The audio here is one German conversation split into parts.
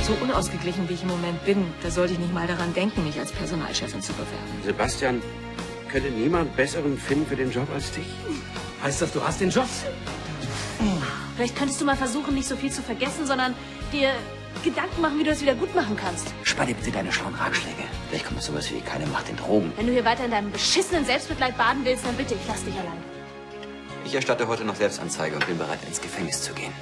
So unausgeglichen, wie ich im Moment bin, da sollte ich nicht mal daran denken, mich als Personalchefin zu bewerben. Sebastian, könnte niemand Besseren finden für den Job als dich? Heißt das, du hast den Job? Vielleicht könntest du mal versuchen, nicht so viel zu vergessen, sondern dir Gedanken machen, wie du es wieder gut machen kannst. Spar dir bitte deine schlauen Ratschläge. Vielleicht kommt sowas wie keine Macht in Drogen. Wenn du hier weiter in deinem beschissenen Selbstmitleid baden willst, dann bitte, ich lass dich allein. Ich erstatte heute noch Selbstanzeige und bin bereit, ins Gefängnis zu gehen.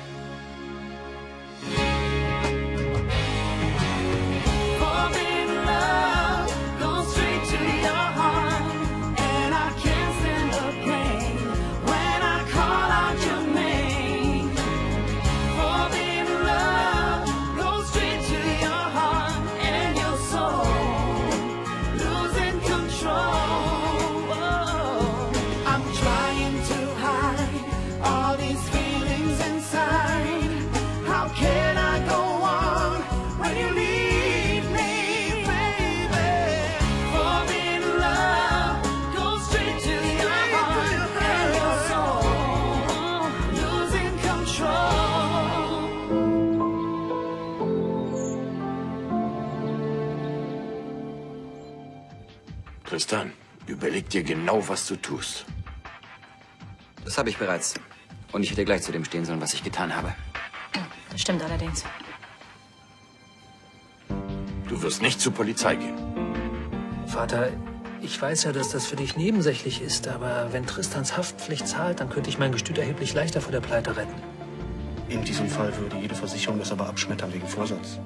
Tristan, überleg dir genau, was du tust. Das habe ich bereits. Und ich hätte gleich zu dem stehen sollen, was ich getan habe. Das stimmt allerdings. Du wirst nicht zur Polizei gehen. Vater, ich weiß ja, dass das für dich nebensächlich ist, aber wenn Tristans Haftpflicht zahlt, dann könnte ich mein Gestüt erheblich leichter vor der Pleite retten. In diesem Fall würde jede Versicherung das aber abschmettern wegen Vorsatz.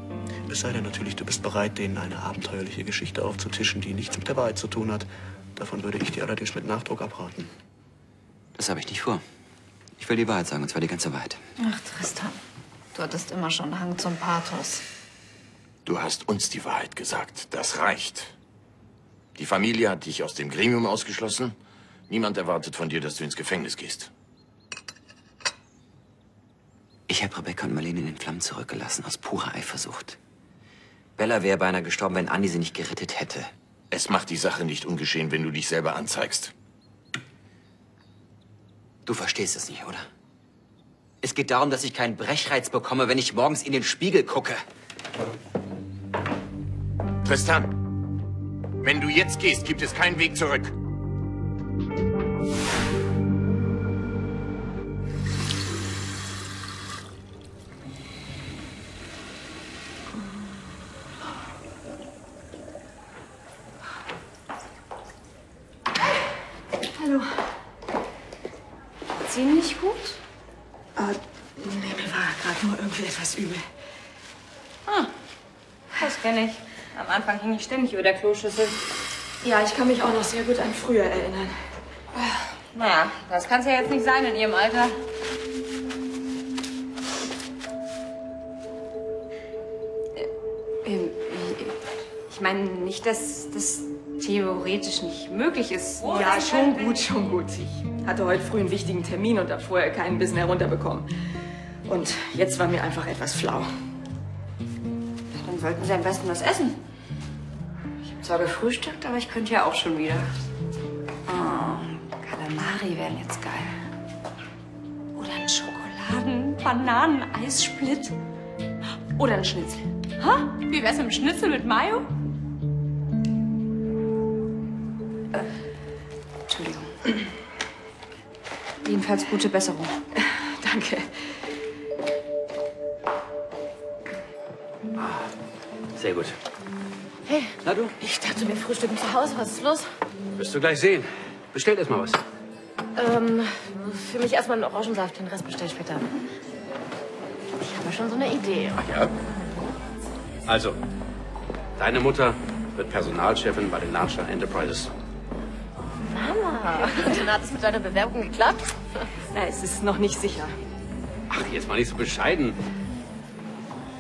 Es sei denn natürlich, du bist bereit, denen eine abenteuerliche Geschichte aufzutischen, die nichts mit der Wahrheit zu tun hat. Davon würde ich dir allerdings mit Nachdruck abraten. Das habe ich nicht vor. Ich will die Wahrheit sagen, und zwar die ganze Wahrheit. Ach, Tristan, du hattest immer schon Hang zum Pathos. Du hast uns die Wahrheit gesagt. Das reicht. Die Familie hat dich aus dem Gremium ausgeschlossen. Niemand erwartet von dir, dass du ins Gefängnis gehst. Ich habe Rebecca und Marlene in den Flammen zurückgelassen, aus purer Eifersucht. Bella wäre beinahe gestorben, wenn Andi sie nicht gerettet hätte. Es macht die Sache nicht ungeschehen, wenn du dich selber anzeigst. Du verstehst es nicht, oder? Es geht darum, dass ich keinen Brechreiz bekomme, wenn ich morgens in den Spiegel gucke. Tristan, wenn du jetzt gehst, gibt es keinen Weg zurück. Hallo. Geht's Ihnen nicht gut? Nee, mir war gerade nur irgendwie etwas übel. Das kenne ich. Am Anfang hing ich ständig über der Kloschüssel. Ja, ich kann mich auch noch sehr gut an früher erinnern. Naja, das kann es ja jetzt nicht sein in Ihrem Alter. Ich meine nicht, dass das theoretisch nicht möglich ist. Ja, schon gut, schon gut. Ich hatte heute früh einen wichtigen Termin und habe vorher keinen Bissen herunterbekommen. Und jetzt war mir einfach etwas flau. Dann sollten Sie am besten was essen. Ich habe zwar gefrühstückt, aber ich könnte ja auch schon wieder. Kalamari wären jetzt geil. Oder ein Schokoladen-Bananen-Eissplit. Oder ein Schnitzel. Ha? Wie wär's mit einem Schnitzel mit Mayo? Entschuldigung. Jedenfalls gute Besserung. Danke. Sehr gut. Hey, Na du? ich dachte, wir frühstücken zu Hause. Was ist los? Wirst du gleich sehen. Bestellt erst mal was. Für mich erstmal einen Orangensaft. Den Rest bestell ich später. Ich habe ja schon so eine Idee. Ach ja? Also, deine Mutter wird Personalchefin bei den Larcher Enterprises. Mama, dann hat es mit deiner Bewerbung geklappt? Na, es ist noch nicht sicher. Ach, jetzt mal nicht so bescheiden.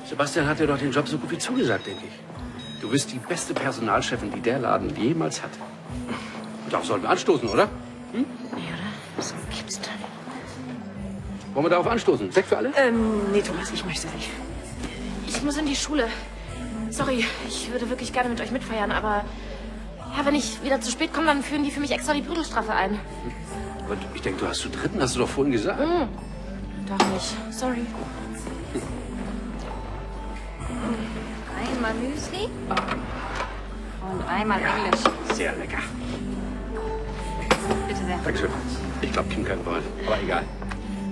Sebastian hat dir doch den Job so gut wie zugesagt, denke ich. Du bist die beste Personalchefin, die der Laden jemals hat. Und darauf sollten wir anstoßen, oder? Nee, oder? Was gibt's denn? Wollen wir darauf anstoßen? Sekt für alle? Nee, Thomas, ich möchte nicht. Ich muss in die Schule. Sorry, ich würde wirklich gerne mit euch mitfeiern, aber ja, wenn ich wieder zu spät komme, dann führen die für mich extra die Prügelstrafe ein. Aber ich denke, du hast zu dritten, hast du doch vorhin gesagt. Doch nicht. Sorry. einmal Müsli und einmal Englisch. Sehr lecker. Bitte sehr. Dankeschön. Ich glaube, Kim kann wollen. Aber egal.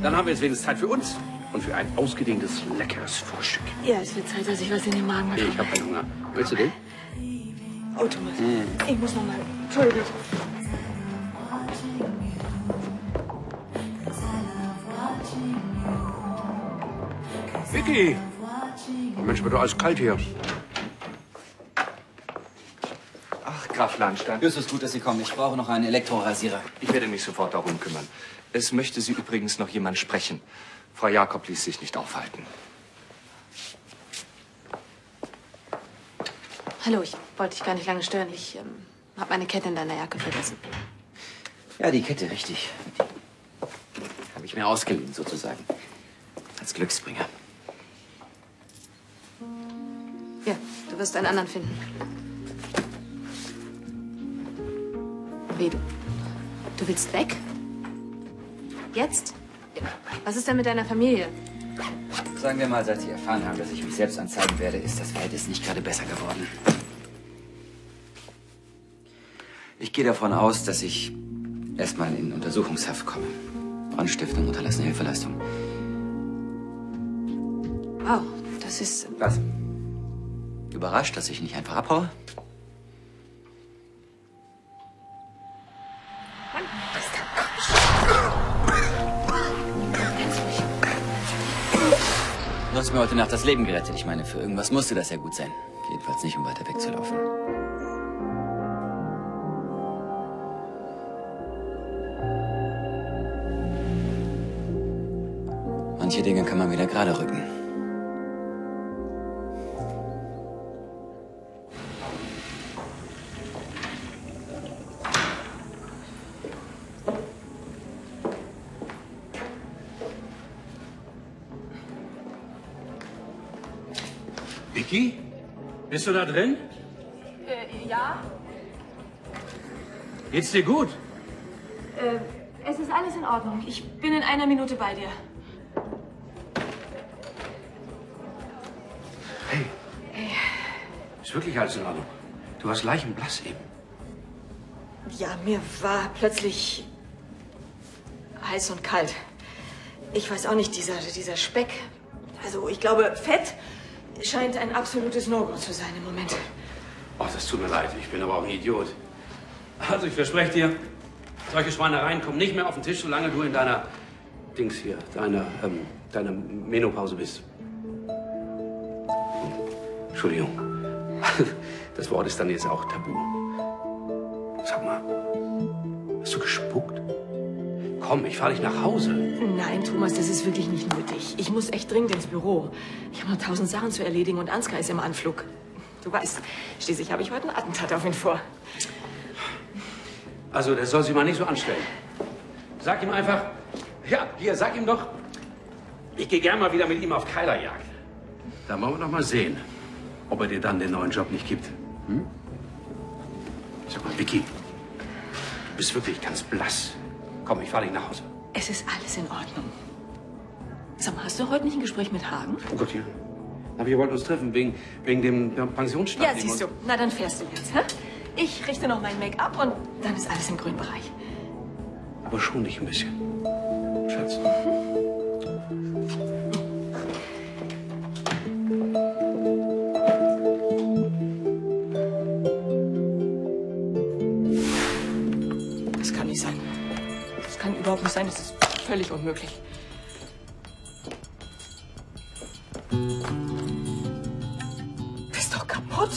Dann haben wir jetzt wenigstens Zeit für uns. Und für ein ausgedehntes, leckeres Frühstück. Ja, es wird Zeit, dass ich was in den Magen bekomme. Ich habe keinen Hunger. Willst du den? Oh, Thomas. Ich muss noch mal. Entschuldigung. Vicky! Mensch, wird doch alles kalt hier. Ach, Graf Lahnstein. Justus, gut, dass Sie kommen. Ich brauche noch einen Elektrorasierer. Ich werde mich sofort darum kümmern. Es möchte Sie übrigens noch jemand sprechen. Frau Jakob ließ sich nicht aufhalten. Hallo, ich wollte dich gar nicht lange stören. Ich habe meine Kette in deiner Jacke vergessen. Ja, die Kette, richtig. Die habe ich mir ausgeliehen, sozusagen. Als Glücksbringer. Ja, du wirst einen anderen finden. Wie, du willst weg? Jetzt? Was ist denn mit deiner Familie? Sagen wir mal, seit Sie erfahren haben, dass ich mich selbst anzeigen werde, ist das Verhältnis nicht gerade besser geworden. Ich gehe davon aus, dass ich erstmal in Untersuchungshaft komme. Brandstiftung, unterlassene Hilfeleistung. Wow, das ist... Was? Überrascht, dass ich nicht einfach abhaue? Du hast mir heute Nacht das Leben gerettet. Ich meine, für irgendwas musste das ja gut sein. Jedenfalls nicht, um weiter wegzulaufen. Manche Dinge kann man wieder gerade rücken. Vicky? Bist du da drin? Ja? Geht's dir gut? Es ist alles in Ordnung. Ich bin in einer Minute bei dir. Hey. Ist wirklich alles in Ordnung? Du warst leichenblass eben. Ja, mir war plötzlich heiß und kalt. Ich weiß auch nicht, dieser Speck. Also, ich glaube, Fett scheint ein absolutes No-Go zu sein im Moment. Oh, das tut mir leid. Ich bin aber auch ein Idiot. Also, ich verspreche dir, solche Schweinereien kommen nicht mehr auf den Tisch, solange du in deiner Dings hier, deiner Menopause bist. Entschuldigung. Das Wort ist dann jetzt auch tabu. Sag mal, hast du gespuckt? Komm, ich fahre dich nach Hause. Nein, Thomas, das ist wirklich nicht nötig. Ich muss echt dringend ins Büro. Ich habe noch 1000 Sachen zu erledigen und Ansgar ist im Anflug. Du weißt, schließlich habe ich heute ein Attentat auf ihn vor. Also, der soll sich mal nicht so anstellen. Sag ihm einfach, ja, hier, sag ihm doch, ich gehe gern mal wieder mit ihm auf Keilerjagd. Dann wollen wir doch mal sehen, ob er dir dann den neuen Job nicht gibt. Hm? Sag mal, Vicky, du bist wirklich ganz blass. Komm, ich fahre dich nach Hause. Es ist alles in Ordnung. Sag mal, hast du heute nicht ein Gespräch mit Hagen? Oh Gott, ja. Aber wir wollten uns treffen wegen dem Pensionsstand. Ja, siehst du. Na, dann fährst du jetzt, hä? Ich richte noch mein Make-up und dann ist alles im grünen Bereich. Aber schon dich ein bisschen. Schatz. Das kann nicht sein. Das kann überhaupt nicht sein. Das ist völlig unmöglich. Bist doch kaputt.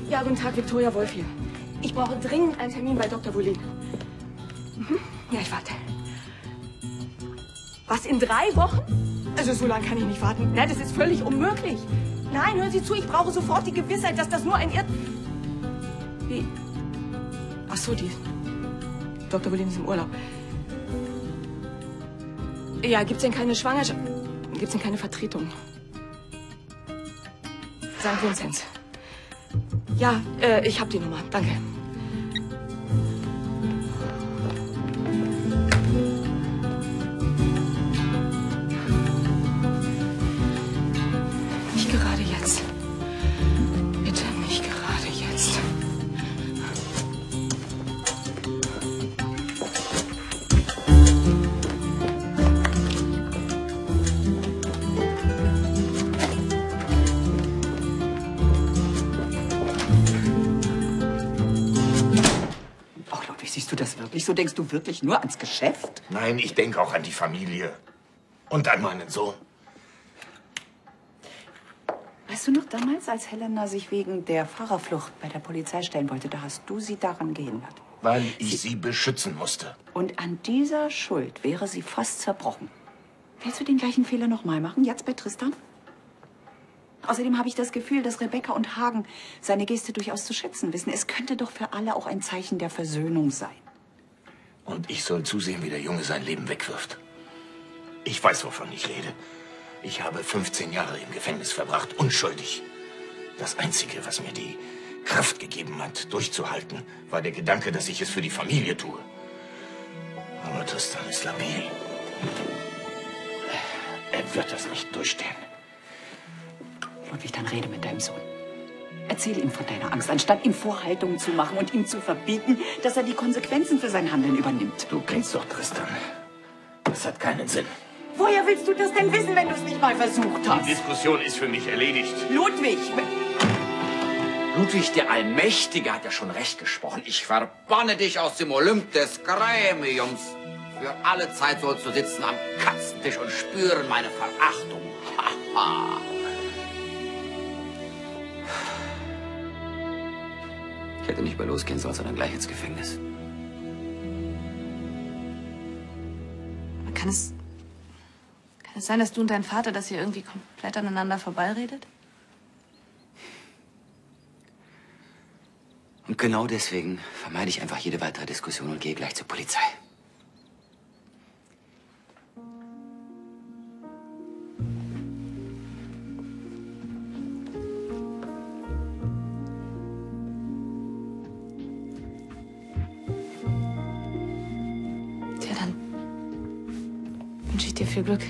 Ja, guten Tag, Viktoria Wolf hier. Ich brauche dringend einen Termin bei Dr. Wollin. Mhm. Ja, ich warte. Was, in 3 Wochen? Also so lange kann ich nicht warten. Nein, das ist völlig unmöglich. Nein, hören Sie zu, ich brauche sofort die Gewissheit, dass das nur ein Wie? Ach so, die Dr. Wollin ist im Urlaub. Ja, gibt's denn keine Schwangerschaft? Gibt's denn keine Vertretung? St. Vinzenz. Ja, ich hab die Nummer. Danke. Siehst du das wirklich so? Denkst du wirklich nur ans Geschäft? Nein, ich denke auch an die Familie. Und an meinen Sohn. Weißt du noch damals, als Helena sich wegen der Fahrerflucht bei der Polizei stellen wollte, da hast du sie daran gehindert. Weil ich sie beschützen musste. Und an dieser Schuld wäre sie fast zerbrochen. Willst du den gleichen Fehler noch mal machen, jetzt bei Tristan? Außerdem habe ich das Gefühl, dass Rebecca und Hagen seine Geste durchaus zu schätzen wissen. Es könnte doch für alle auch ein Zeichen der Versöhnung sein. Und ich soll zusehen, wie der Junge sein Leben wegwirft. Ich weiß, wovon ich rede. Ich habe 15 Jahre im Gefängnis verbracht, unschuldig. Das Einzige, was mir die Kraft gegeben hat, durchzuhalten, war der Gedanke, dass ich es für die Familie tue. Aber Tristan ist labil. Er wird das nicht durchstehen. Ludwig, dann rede mit deinem Sohn. Erzähl ihm von deiner Angst, anstatt ihm Vorhaltungen zu machen und ihm zu verbieten, dass er die Konsequenzen für sein Handeln übernimmt. Du kennst doch Tristan. Das hat keinen Sinn. Woher willst du das denn wissen, wenn du es nicht mal versucht hast? Die Diskussion ist für mich erledigt. Ludwig! Ludwig der Allmächtige hat ja schon recht gesprochen. Ich verbanne dich aus dem Olymp des Gremiums. Für alle Zeit sollst du sitzen am Katzentisch und spüren meine Verachtung. Haha. Ich hätte nicht mehr losgehen sollen, sondern gleich ins Gefängnis. Kann es sein, dass du und dein Vater, dass ihr irgendwie komplett aneinander vorbeiredet? Und genau deswegen vermeide ich einfach jede weitere Diskussion und gehe gleich zur Polizei. Tja, dann wünsche ich dir viel Glück.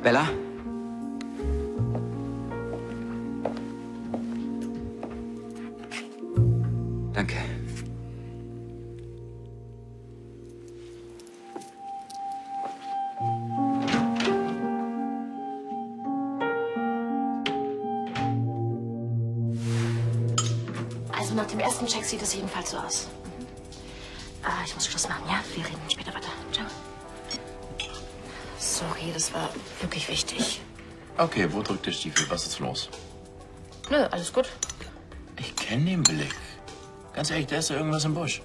Bella? Danke. Also nach dem ersten Check sieht es jedenfalls so aus. Ich muss Schluss machen, ja? Wir reden später weiter. Ciao. Sorry, das war wirklich wichtig. Okay, wo drückt der Stiefel? Was ist los? Nö, alles gut. Ich kenne den Blick. Ganz ehrlich, da ist ja irgendwas im Busch.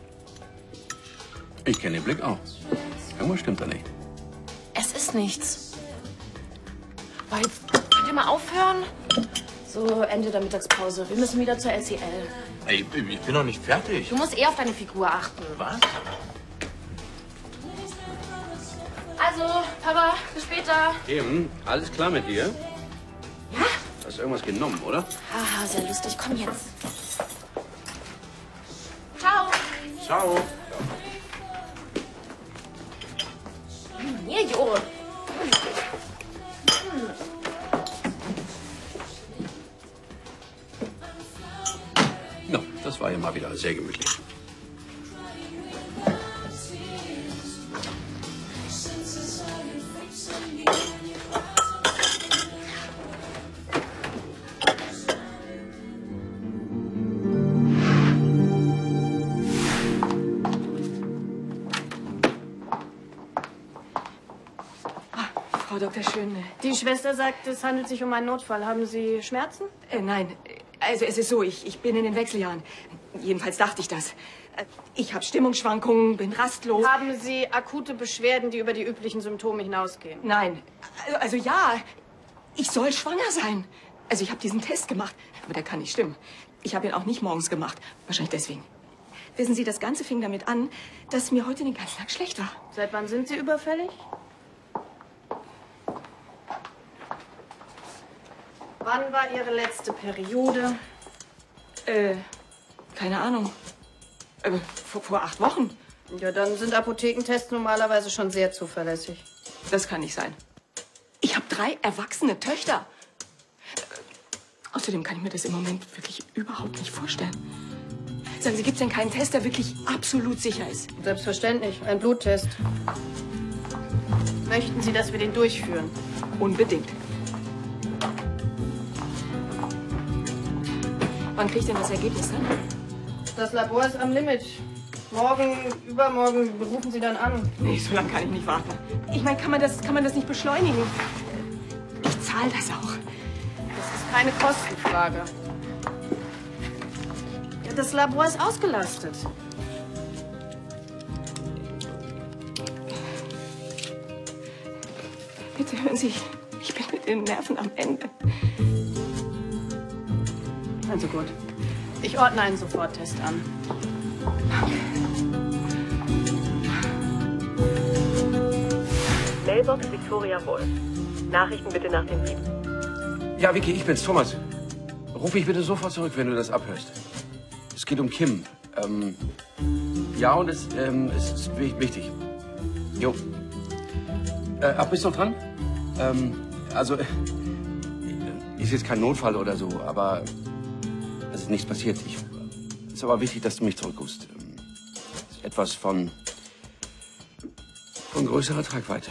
Ich kenne den Blick auch. Irgendwas stimmt da nicht. Es ist nichts. Boah, jetzt könnt ihr mal aufhören? So, Ende der Mittagspause. Wir müssen wieder zur LCL. Ey, ich bin noch nicht fertig. Du musst eher auf deine Figur achten. Was? Also, Papa, bis später. Eben, alles klar mit dir? Ja? Du hast irgendwas genommen, oder? Haha, sehr lustig. Komm jetzt. Ciao. Ciao. Hier, Jo. Ja, das war ja mal wieder sehr gemütlich. Frau Dr. Schön. Die Schwester sagt, es handelt sich um einen Notfall. Haben Sie Schmerzen? Nein, also es ist so, ich bin in den Wechseljahren. Jedenfalls dachte ich das. Ich habe Stimmungsschwankungen, bin rastlos. Haben Sie akute Beschwerden, die über die üblichen Symptome hinausgehen? Nein, also ja, ich soll schwanger sein. Also ich habe diesen Test gemacht, aber der kann nicht stimmen. Ich habe ihn auch nicht morgens gemacht, wahrscheinlich deswegen. Wissen Sie, das Ganze fing damit an, dass mir heute den ganzen Tag schlecht war. Seit wann sind Sie überfällig? Wann war Ihre letzte Periode? Keine Ahnung. Vor 8 Wochen. Ja, dann sind Apothekentests normalerweise schon sehr zuverlässig. Das kann nicht sein. Ich habe 3 erwachsene Töchter. Außerdem kann ich mir das im Moment wirklich überhaupt nicht vorstellen. Sagen Sie, gibt es denn keinen Test, der wirklich absolut sicher ist? Selbstverständlich, ein Bluttest. Möchten Sie, dass wir den durchführen? Unbedingt. Wann krieg ich denn das Ergebnis dann? Das Labor ist am Limit. Morgen, übermorgen rufen Sie dann an. Nee, so lange kann ich nicht warten. Ich meine, kann man das nicht beschleunigen? Ich zahle das auch. Das ist keine Kostenfrage. Ja, das Labor ist ausgelastet. Bitte hören Sie, ich bin mit den Nerven am Ende. Also gut. Ich ordne einen Soforttest an. Mailbox Victoria Wolf. Nachrichten bitte nach dem Piep. Ja, Vicky, ich bin's, Thomas. Ruf mich bitte sofort zurück, wenn du das abhörst. Es geht um Kim. Ja, und es ist wichtig. Jo. Bist du noch dran? Also, ist jetzt kein Notfall oder so, aber es ist nichts passiert. Es ist aber wichtig, dass du mich zurückrufst. Ist etwas von größerer Tragweite.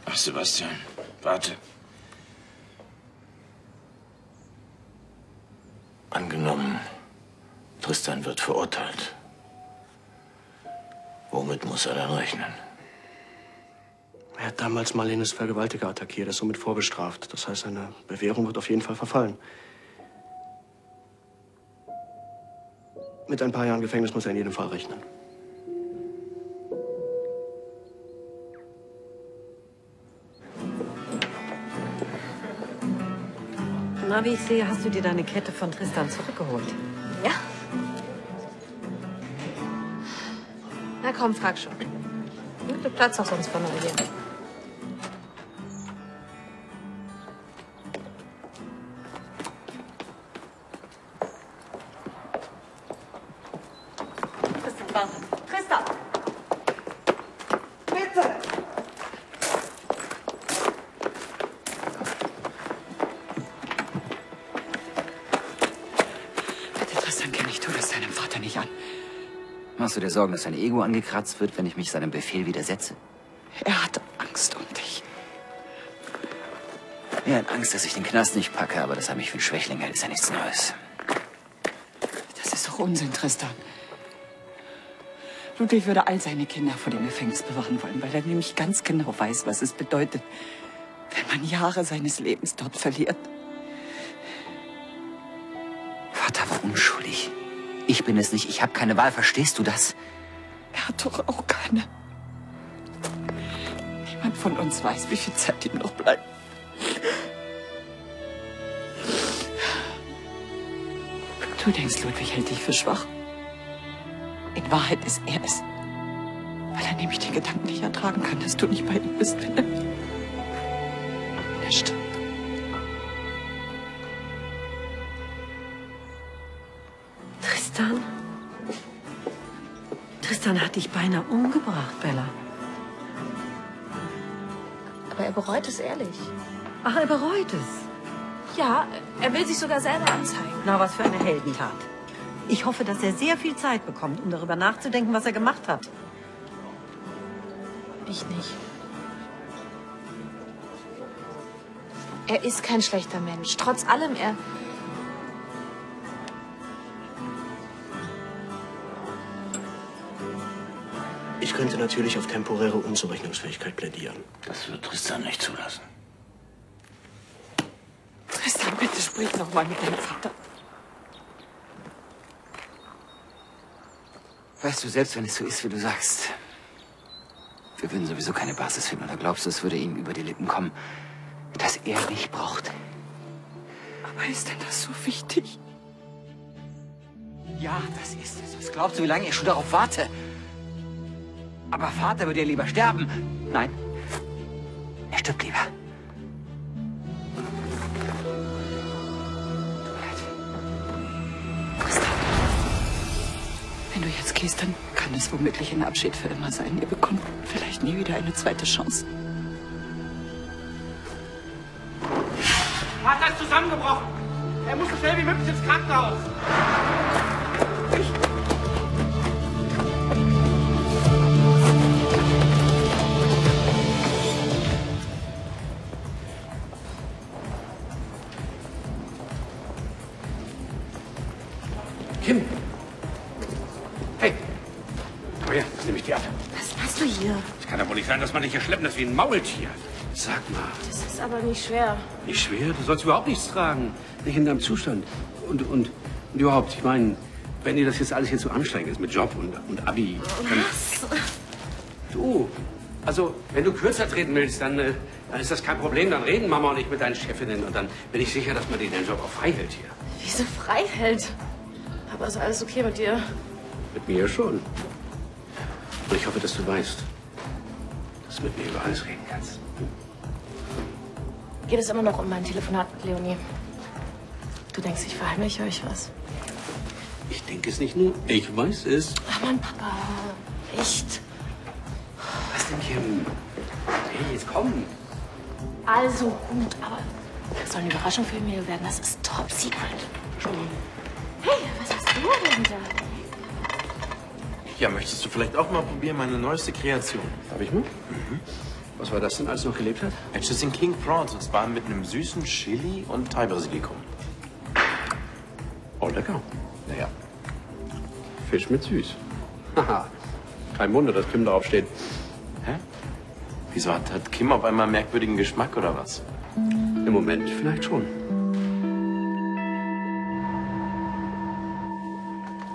Ach, Sebastian, warte. Angenommen, Tristan wird verurteilt. Womit muss er dann rechnen? Er hat damals Marlenes Vergewaltiger attackiert, ist somit vorbestraft. Das heißt, seine Bewährung wird auf jeden Fall verfallen. Mit ein paar Jahren Gefängnis muss er in jedem Fall rechnen. Na, wie ich sehe, hast du dir deine Kette von Tristan zurückgeholt. Ja. Na komm, frag schon. Du platzt doch sonst von Neugier. Tristan, warte. Tristan! Bitte! Bitte, Tristan, Kim, ich tue das deinem Vater nicht an. Machst du dir Sorgen, dass sein Ego angekratzt wird, wenn ich mich seinem Befehl widersetze? Er hat Angst um dich. Er hat Angst, dass ich den Knast nicht packe, aber dass er mich für einen Schwächling hält, ist ja nichts Neues. Das ist doch Unsinn, Tristan. Ludwig würde all seine Kinder vor dem Gefängnis bewahren wollen, weil er nämlich ganz genau weiß, was es bedeutet, wenn man Jahre seines Lebens dort verliert. Vater war unschuldig. Ich bin es nicht. Ich habe keine Wahl. Verstehst du das? Er hat doch auch keine. Niemand von uns weiß, wie viel Zeit ihm noch bleibt. Du denkst, Ludwig hält dich für schwach. In Wahrheit ist er es. Weil er nämlich den Gedanken nicht ertragen kann, dass du nicht bei ihm bist, wenn er stirbt. Tristan? Tristan hat dich beinahe umgebracht, Bella. Aber er bereut es ehrlich. Ach, er bereut es. Ja, er will sich sogar selber anzeigen. Na, was für eine Heldentat. Ich hoffe, dass er sehr viel Zeit bekommt, um darüber nachzudenken, was er gemacht hat. Ich nicht. Er ist kein schlechter Mensch. Trotz allem, Ich könnte natürlich auf temporäre Unzurechnungsfähigkeit plädieren. Das wird Tristan nicht zulassen. Tristan, bitte sprich noch mal mit deinem Vater. Weißt du, selbst wenn es so ist, wie du sagst, wir würden sowieso keine Basis finden. Oder glaubst du, es würde ihm über die Lippen kommen, dass er dich braucht? Aber ist denn das so wichtig? Ja, das ist es. Was glaubst du, wie lange ich schon darauf warte? Aber Vater würde ja lieber sterben. Nein, er stirbt lieber. Wenn du jetzt gehst, dann kann es womöglich ein Abschied für immer sein. Ihr bekommt vielleicht nie wieder eine zweite Chance. Vater! Vater ist zusammengebrochen. Er muss so schnell wie möglich ins Krankenhaus. Kim! Hey! Komm her, das nehme ich dir ab. Was machst du hier? Es kann doch wohl nicht sein, dass man dich hier schleppen lässt wie ein Maultier. Sag mal. Das ist aber nicht schwer. Nicht schwer? Du sollst überhaupt nichts tragen. Nicht in deinem Zustand. Und überhaupt, ich meine, wenn dir das jetzt alles hier zu anstrengend ist mit Job und Abi. Was? Du, also, wenn du kürzer treten willst, dann ist das kein Problem. Dann reden Mama und ich mit deinen Chefinnen. Und dann bin ich sicher, dass man dir den Job auch frei hält hier. Wieso frei hält? Aber ist alles okay mit dir? Mit mir schon. Und ich hoffe, dass du weißt, dass du mit mir über alles reden kannst. Geht es immer noch um mein Telefonat mit Leonie? Du denkst, ich verheimliche euch was? Ich denke es nicht nur. Ich weiß es. Ach Mann, Papa. Echt? Was denn, Kim? Hey, jetzt komm. Also gut, aber das soll eine Überraschung für Emil werden. Das ist top secret. Hey, was hast du denn da? Ja, möchtest du vielleicht auch mal probieren, meine neueste Kreation? Darf ich mal? Mhm. Was war das denn, als noch gelebt hat? Das sind King Prawns, und zwar mit einem süßen Chili und Thai-Basilikum. Oh, lecker. Naja. Fisch mit süß. Haha. Kein Wunder, dass Kim darauf steht. Hä? Wieso hat Kim auf einmal merkwürdigen Geschmack oder was? Im Moment vielleicht schon.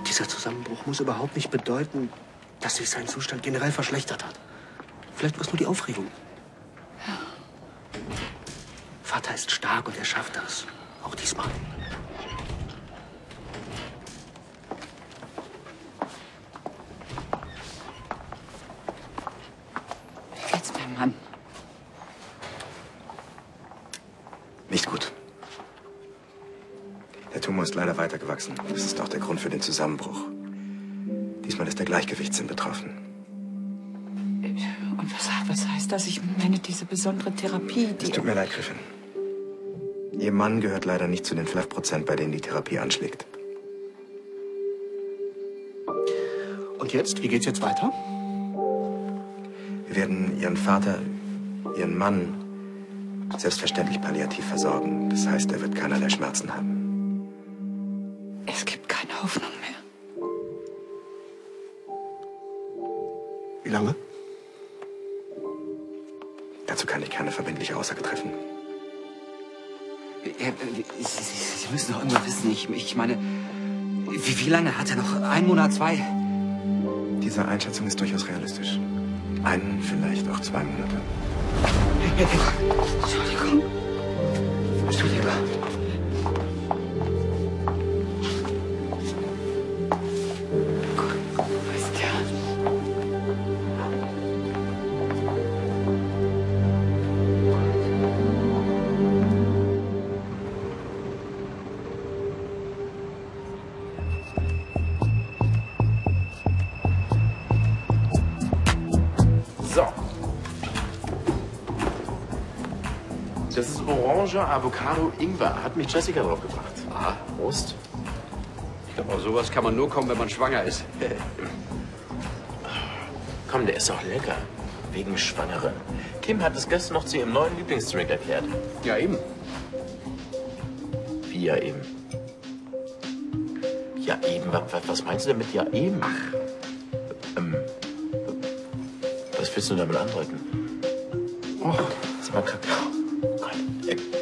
Dieser Zusammenbruch muss überhaupt nicht bedeuten, dass sich sein Zustand generell verschlechtert hat. Vielleicht war es nur die Aufregung. Ja. Vater ist stark und er schafft das. Auch diesmal. Wie geht's meinem Mann? Nicht gut. Der Tumor ist leider weitergewachsen. Das ist auch der Grund für den Zusammenbruch. Diesmal ist der Gleichgewichtssinn betroffen. Und was heißt das? Ich meine, diese besondere Therapie, Es tut mir leid, Griffin. Ihr Mann gehört leider nicht zu den 5%, bei denen die Therapie anschlägt. Und jetzt? Wie geht's jetzt weiter? Wir werden Ihren Vater, Ihren Mann, selbstverständlich palliativ versorgen. Das heißt, er wird keinerlei Schmerzen haben. Es gibt keine Hoffnung mehr. Wie lange? Dazu kann ich keine verbindliche Aussage treffen. Sie müssen doch immer wissen, ich meine, wie lange hat er noch? 1 Monat, 2? Diese Einschätzung ist durchaus realistisch. 1, vielleicht auch 2 Monate. Entschuldigung. Bist du lieber? So. Das ist Orange, Avocado, Ingwer. Hat mich Jessica drauf gebracht. Ah, Prost. ich glaube, auf sowas kann man nur kommen, wenn man schwanger ist. Komm, der ist doch lecker. Wegen Schwangeren. Kim hat es gestern noch zu ihrem neuen Lieblingsdrink erklärt. Ja, eben. Wie ja eben? Ja eben? Was meinst du damit ja eben? Was willst du damit andeuten? Oh. Sag mal,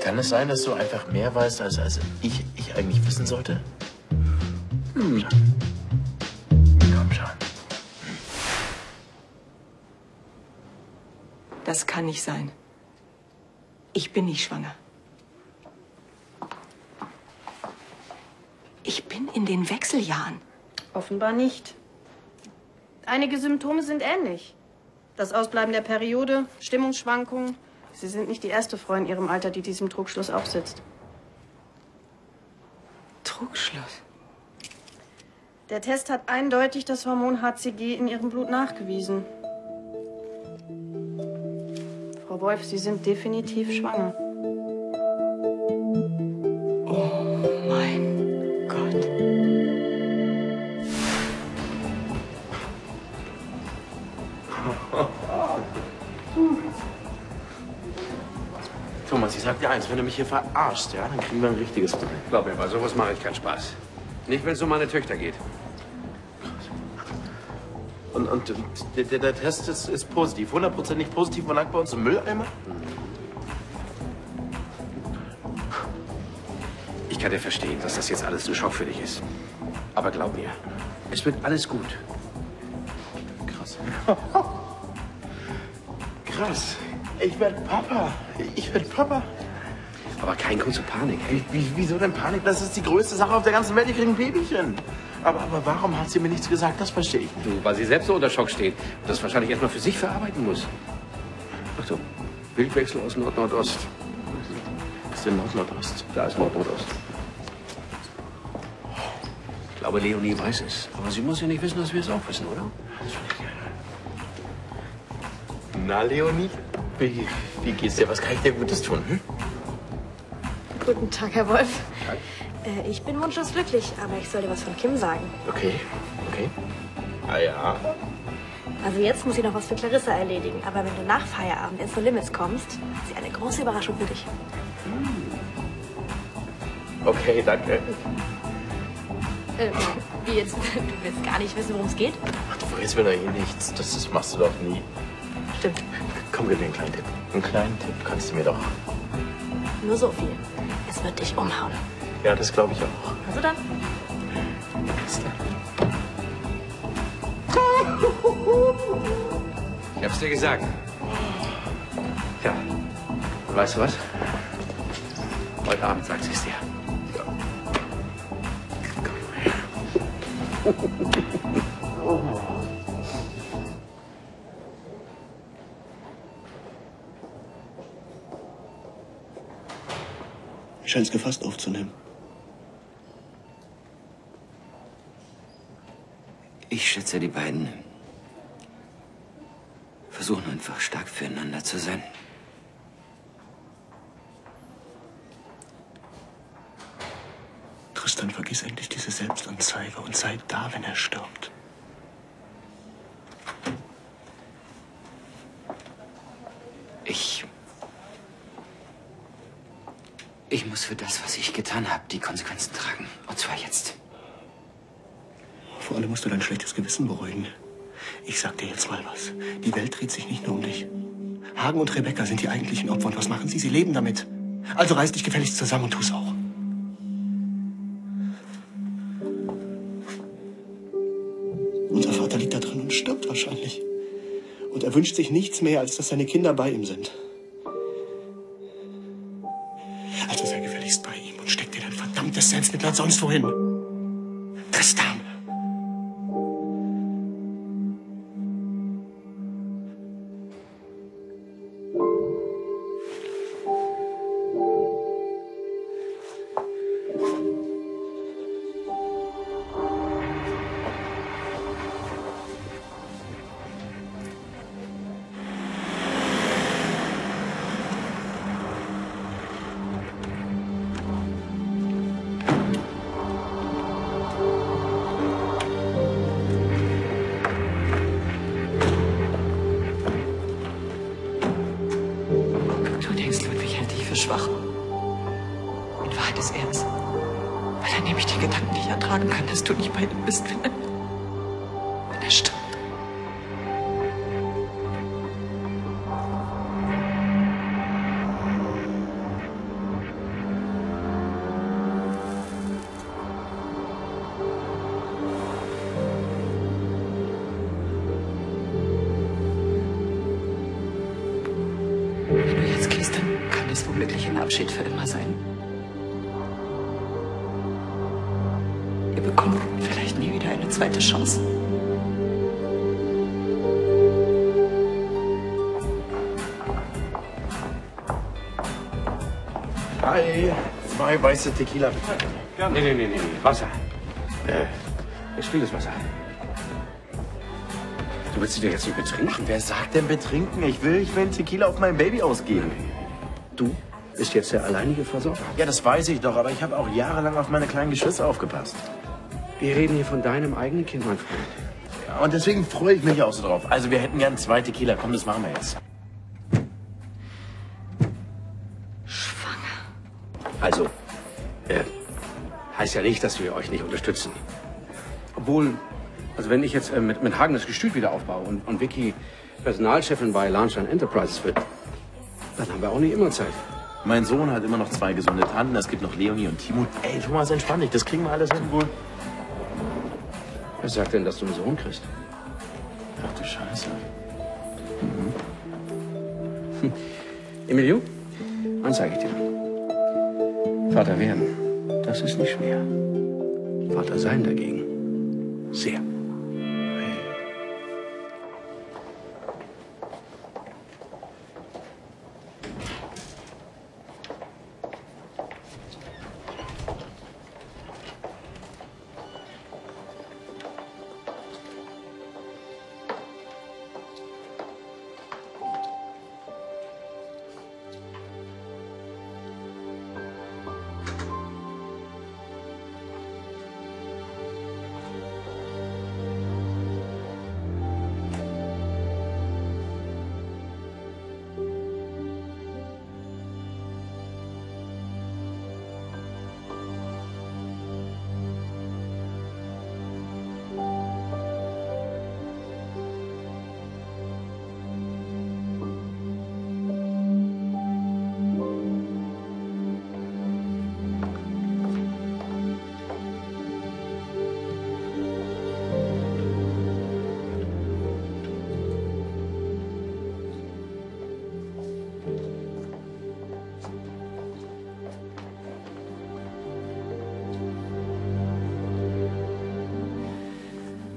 kann es sein, dass du einfach mehr weißt, als ich eigentlich wissen sollte? Komm schon. Komm schon. Das kann nicht sein. Ich bin nicht schwanger. Ich bin in den Wechseljahren. Offenbar nicht. Einige Symptome sind ähnlich. Das Ausbleiben der Periode, Stimmungsschwankungen. Sie sind nicht die erste Frau in Ihrem Alter, die diesem Trugschluss aufsitzt. Trugschluss? Der Test hat eindeutig das Hormon HCG in Ihrem Blut nachgewiesen. Frau Wolf, Sie sind definitiv schwanger. Thomas, ich sag dir eins, wenn du mich hier verarschst, ja, dann kriegen wir ein richtiges Problem. Glaub mir, bei sowas mache ich keinen Spaß. Nicht, wenn es um meine Töchter geht. Und der Test ist positiv, 100% positiv. Man lag bei uns im Mülleimer? Ich kann dir verstehen, dass das jetzt alles ein Schock für dich ist. Aber glaub mir, es wird alles gut. Krass. Krass. Ich werd Papa. Ich werd Papa. Aber kein Grund zur Panik. Wieso denn Panik? Das ist die größte Sache auf der ganzen Welt. Ich krieg ein Babychen. Aber warum hat sie mir nichts gesagt? Das verstehe ich nicht. Du, weil sie selbst so unter Schock steht und das wahrscheinlich erstmal für sich verarbeiten muss. Achtung, Bildwechsel aus Nord-Nordost. Was ist denn Nord-Nordost? Da ist Nord-Nordost. Ich glaube, Leonie weiß es. Aber sie muss ja nicht wissen, dass wir es auch wissen, oder? Na, Leonie? Wie geht's dir? Was kann ich dir Gutes tun? Hm? Guten Tag, Herr Wolf. Tag. Ich bin wunschlos glücklich, aber ich soll dir was von Kim sagen. Okay. Ah ja. Also jetzt muss ich noch was für Clarissa erledigen, aber wenn du nach Feierabend ins No Limits kommst, hat sie eine große Überraschung für dich. Okay, danke. Wie jetzt? Du willst gar nicht wissen, worum es geht? Ach, du verrätst mir doch eh nichts. Das machst du doch nie. Stimmt. Komm, gib mir einen kleinen Tipp. Einen kleinen Tipp kannst du mir doch. Nur so viel. Es wird dich umhauen. Ja, das glaube ich auch. Also dann. Bis dann. Ich hab's dir gesagt. Ja. Und weißt du was? Heute Abend sagt sie es dir. Ja. Ich scheine es gefasst aufzunehmen. Ich schätze, die beiden versuchen einfach stark füreinander zu sein. Tristan, vergiss endlich diese Selbstanzeige und sei da, wenn er stirbt. Ich muss für das, was ich getan habe, die Konsequenzen tragen. Und zwar jetzt. Vor allem musst du dein schlechtes Gewissen beruhigen. Ich sag dir jetzt mal was. Die Welt dreht sich nicht nur um dich. Hagen und Rebecca sind die eigentlichen Opfer. Und was machen sie? Sie leben damit. Also reiß dich gefälligst zusammen und tu's auch. Unser Vater liegt da drin und stirbt wahrscheinlich. Und er wünscht sich nichts mehr, als dass seine Kinder bei ihm sind. Also sei gefälligst bei ihm und steck dir dein verdammtes Selbstmitleid sonst wohin. Tristan! Du denkst, Ludwig hält dich für schwach. In Wahrheit ist er es. Weil er nämlich die Gedanken nicht ertragen kann, dass du nicht bei ihm bist, wenn er stirbt. Wenn du jetzt gehst, dann kann es womöglich ein Abschied für immer sein. Ihr bekommt vielleicht nie wieder eine zweite Chance. Hi, 2 weiße Tequila, bitte. Nee. Wasser. Stilles Wasser. Du willst sie dir jetzt nicht betrinken? Wer sagt denn betrinken? Ich will Tequila auf mein Baby ausgeben. Du bist jetzt der alleinige Versorger. Ja, das weiß ich doch, aber ich habe auch jahrelang auf meine kleinen Geschwister aufgepasst. Wir reden hier von deinem eigenen Kind, mein Freund. Ja, und deswegen freue ich mich auch so drauf. Also wir hätten gern 2 Tequila. Komm, das machen wir jetzt. Also, heißt ja nicht, dass wir euch nicht unterstützen. Obwohl, also wenn ich jetzt mit Hagen das Gestüt wieder aufbaue und Vicky Personalchefin bei Launchline Enterprises wird, dann haben wir auch nicht immer Zeit. Mein Sohn hat immer noch 2 gesunde Tanten. Es gibt noch Leonie und Timo. Ey, Thomas, entspann dich. Das kriegen wir alles hin. Wer sagt denn, dass du einen Sohn kriegst? Ach du Scheiße. Emilio, dann sage ich dir. Vater werden, das ist nicht schwer. Vater sein dagegen, sehr.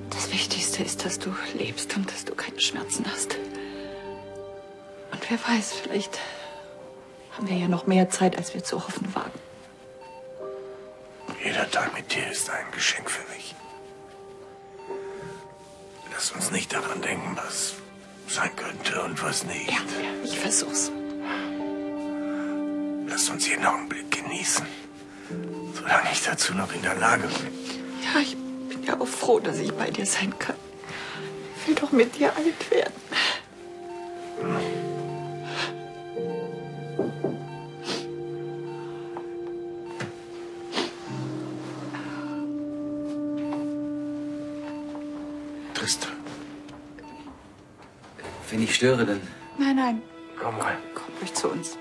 Das Wichtigste ist, dass du lebst und dass du keine Schmerzen hast. Und wer weiß, vielleicht haben wir ja noch mehr Zeit, als wir zu hoffen wagen. Jeder Tag mit dir ist ein Geschenk für mich. Lass uns nicht daran denken, was sein könnte und was nicht. Ja, ich versuch's. Lass uns jeden Augenblick genießen, solange ich dazu noch in der Lage bin. Ja, ich bin ja auch froh, dass ich bei dir sein kann. Ich will doch mit dir alt werden. Tristan. Wenn ich störe, dann... Nein, nein. Komm mal. Komm ruhig zu uns.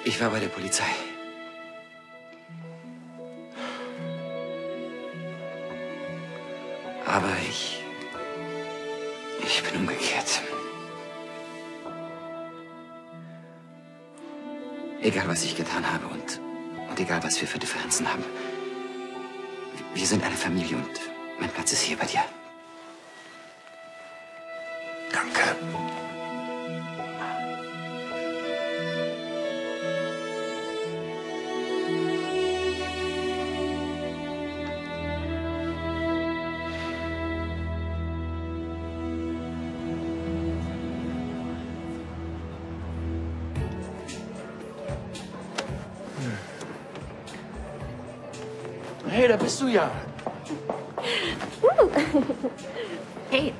Ich war bei der Polizei. Aber ich bin umgekehrt. Egal, was ich getan habe und egal, was wir für Differenzen haben. Wir sind eine Familie und mein Platz ist hier bei dir. Danke. Hey, da bist du ja. Hey.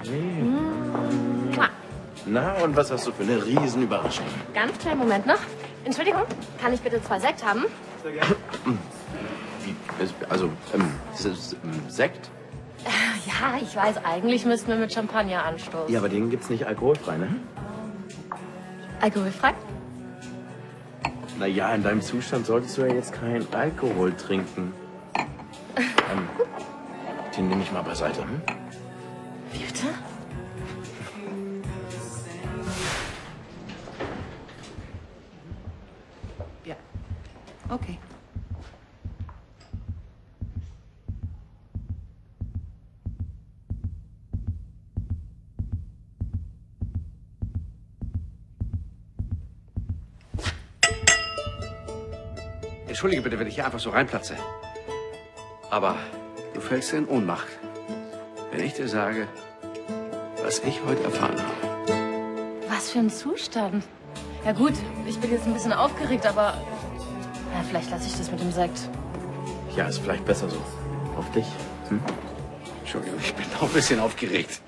Na, und was hast du für eine Riesenüberraschung? Ganz kleinen Moment noch. Entschuldigung, kann ich bitte 2 Sekt haben? Sehr gerne. Also, Sekt? Ja, ich weiß, eigentlich müssten wir mit Champagner anstoßen. Ja, aber den gibt's nicht alkoholfrei, ne? Alkoholfrei? Na ja, in deinem Zustand solltest du ja jetzt keinen Alkohol trinken. Den nehme ich mal beiseite, hm? Wie bitte? Ja. Okay. Entschuldige bitte, wenn ich hier einfach so reinplatze. Aber du fällst in Ohnmacht, wenn ich dir sage, was ich heute erfahren habe. Was für ein Zustand. Ja gut, ich bin jetzt ein bisschen aufgeregt, aber Ja, vielleicht lasse ich das mit dem Sekt. Ja, ist vielleicht besser so. Auf dich. Hm? Entschuldigung, ich bin auch ein bisschen aufgeregt.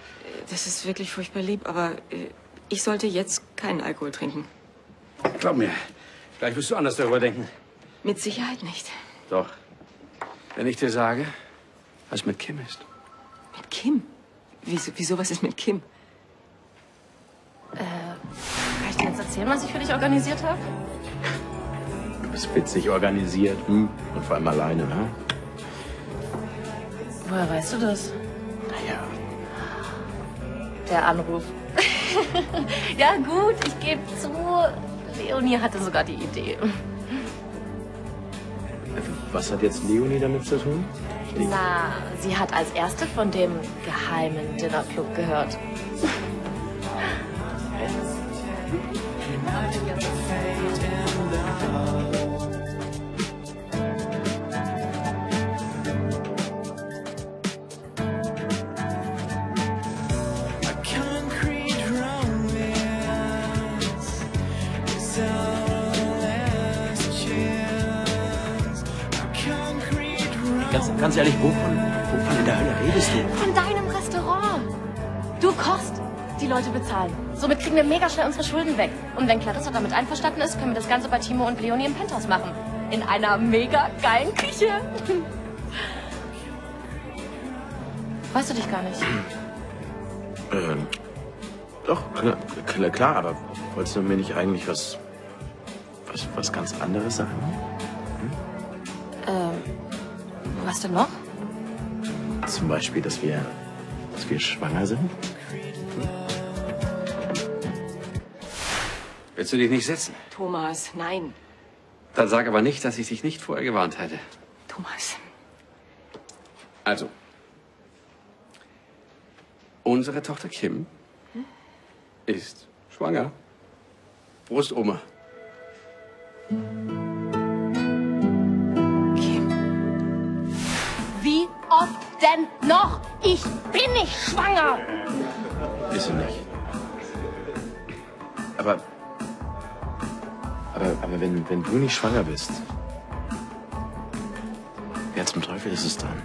Das ist wirklich furchtbar lieb, aber ich sollte jetzt keinen Alkohol trinken. Glaub mir, vielleicht wirst du anders darüber denken. Mit Sicherheit nicht. Doch. Wenn ich dir sage, was mit Kim ist. Mit Kim? Wieso was ist mit Kim? Kann ich dir jetzt erzählen, was ich für dich organisiert habe? Du bist witzig organisiert. Hm? Und vor allem alleine, ne? Woher weißt du das? Naja. Der Anruf. Ja gut, ich gebe zu, Leonie hatte sogar die Idee. Was hat jetzt Leonie damit zu tun? Na, sie hat als erste von dem geheimen Dinnerclub gehört. Ganz ehrlich, wovon in der Hölle redest du? Von deinem Restaurant. Du kochst, die Leute bezahlen. Somit kriegen wir mega schnell unsere Schulden weg. Und wenn Clarissa damit einverstanden ist, können wir das Ganze bei Timo und Leonie im Penthouse machen. In einer mega geilen Küche. Weißt du dich gar nicht? Doch, klar, aber wolltest du mir nicht eigentlich was ganz anderes sagen? Was denn noch? Zum Beispiel, dass wir schwanger sind? Willst du dich nicht setzen? Thomas, nein. Dann sag aber nicht, dass ich dich nicht vorher gewarnt hätte. Thomas. Also, unsere Tochter Kim ist schwanger. Prost, Oma. Wie oft denn noch? Ich bin nicht schwanger. Bist du nicht. Aber wenn du nicht schwanger bist, wer zum Teufel ist es dann?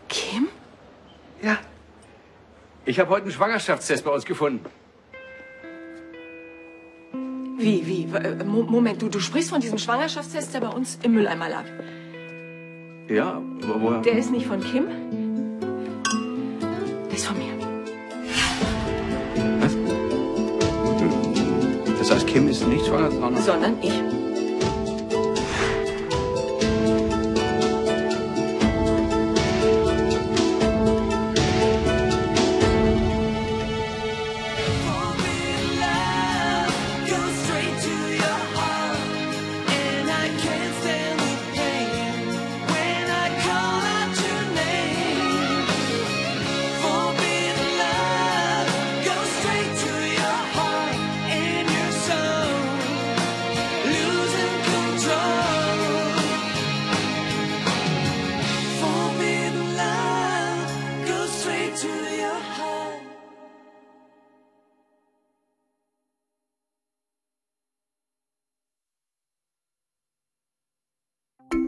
Kim? Ja. Ich habe heute einen Schwangerschaftstest bei uns gefunden. Wie? Moment, du sprichst von diesem Schwangerschaftstest, der bei uns im Mülleimer lag. Ja, woher? Der ist nicht von Kim. Der ist von mir. Was? Das heißt, Kim ist nicht schwanger, sondern ich.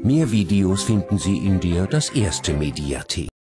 Mehr Videos finden Sie in der Das Erste Mediathek.